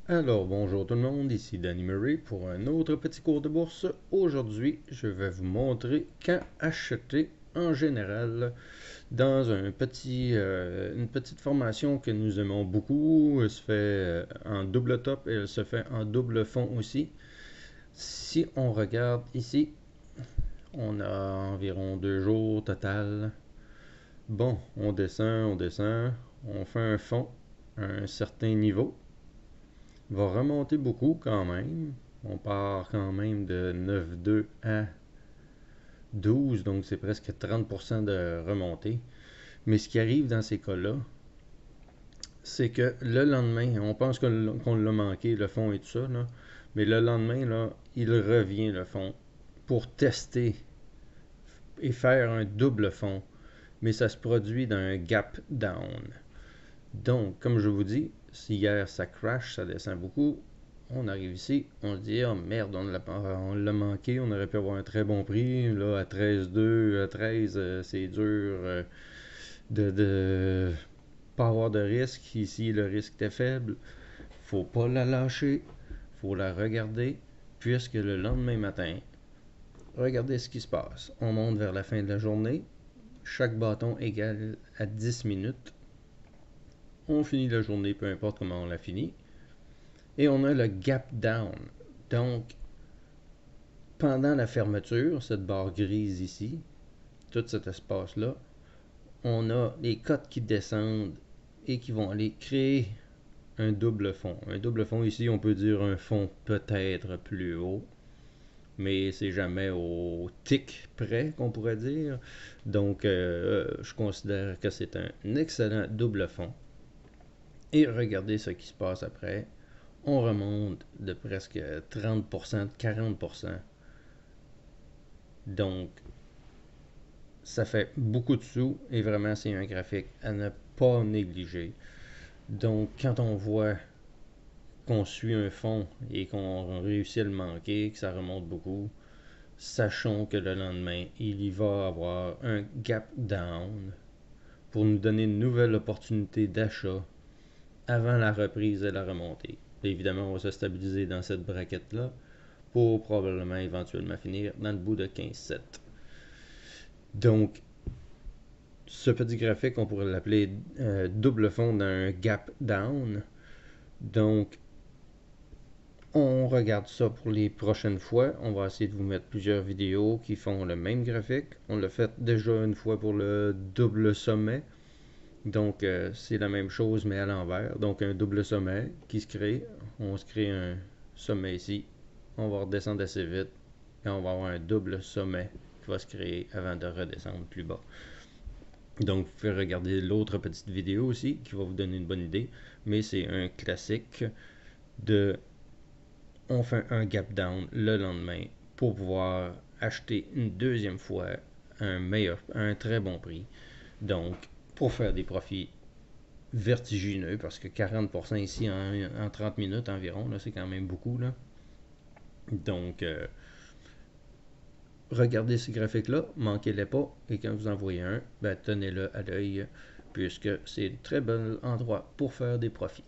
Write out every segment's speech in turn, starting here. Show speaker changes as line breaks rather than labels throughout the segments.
Alors bonjour tout le monde, ici Danny Murray pour un autre petit cours de bourse. Aujourd'hui, je vais vous montrer quand acheter en général dans une petite formation que nous aimons beaucoup. Elle se fait en double top et elle se fait en double fond aussi. Si on regarde ici, on a environ 2 jours total. Bon, on descend, on fait un fond à un certain niveau. Va remonter beaucoup quand même. On part quand même de 9,2 à 12, donc c'est presque 30% de remontée. Mais ce qui arrive dans ces cas-là, c'est que le lendemain, on pense qu'on l'a manqué, le fond et tout ça, là, mais le lendemain, là, il revient le fond pour tester et faire un double fond, mais ça se produit dans un gap down. Donc, comme je vous dis, si hier ça crash, ça descend beaucoup, on arrive ici, on se dit, oh merde, on l'a manqué, on aurait pu avoir un très bon prix, là, à 13,2, à 13, c'est dur de pas avoir de risque. Ici, le risque est faible. Faut pas la lâcher, faut la regarder, puisque le lendemain matin, regardez ce qui se passe. On monte vers la fin de la journée, chaque bâton égale à 10 minutes. On finit la journée, peu importe comment on la finit. Et on a le gap down. Donc, pendant la fermeture, cette barre grise ici, tout cet espace-là, on a les cotes qui descendent et qui vont aller créer un double fond. Un double fond ici, on peut dire un fond peut-être plus haut, mais c'est jamais au tick près qu'on pourrait dire. Donc, je considère que c'est un excellent double fond. Et regardez ce qui se passe après. On remonte de presque 30%, 40%. Donc, ça fait beaucoup de sous et vraiment, c'est un graphique à ne pas négliger. Donc, quand on voit qu'on suit un fond et qu'on réussit à le manquer, que ça remonte beaucoup, sachons que le lendemain, il y va avoir un gap down pour nous donner une nouvelle opportunité d'achat avant la reprise et la remontée. Évidemment, on va se stabiliser dans cette braquette-là pour probablement éventuellement finir dans le bout de 15,7. Donc, ce petit graphique, on pourrait l'appeler double fond d'un gap down. Donc, on regarde ça pour les prochaines fois. On va essayer de vous mettre plusieurs vidéos qui font le même graphique. On l'a fait déjà une fois pour le double sommet. Donc, c'est la même chose, mais à l'envers. Donc, un double sommet qui se crée. On se crée un sommet ici. On va redescendre assez vite. Et on va avoir un double sommet qui va se créer avant de redescendre plus bas. Donc, vous pouvez regarder l'autre petite vidéo aussi qui va vous donner une bonne idée. Mais c'est un classique de on fait un gap down le lendemain pour pouvoir acheter une deuxième fois à un très bon prix. Donc, pour faire des profits vertigineux, parce que 40% ici en 30 minutes environ, là, c'est quand même beaucoup. Là. Donc, regardez ces graphiques-là, manquez-les pas, et quand vous en voyez un, ben, tenez-le à l'œil, puisque c'est un très bon endroit pour faire des profits.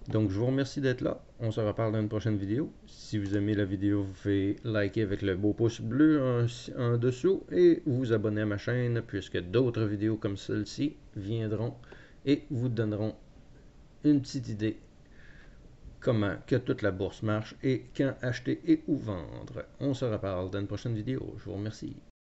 Donc, je vous remercie d'être là. On se reparle dans une prochaine vidéo. Si vous aimez la vidéo, vous pouvez liker avec le beau pouce bleu en dessous et vous abonner à ma chaîne puisque d'autres vidéos comme celle-ci viendront et vous donneront une petite idée comment que toute la bourse marche et quand acheter et où vendre. On se reparle dans une prochaine vidéo. Je vous remercie.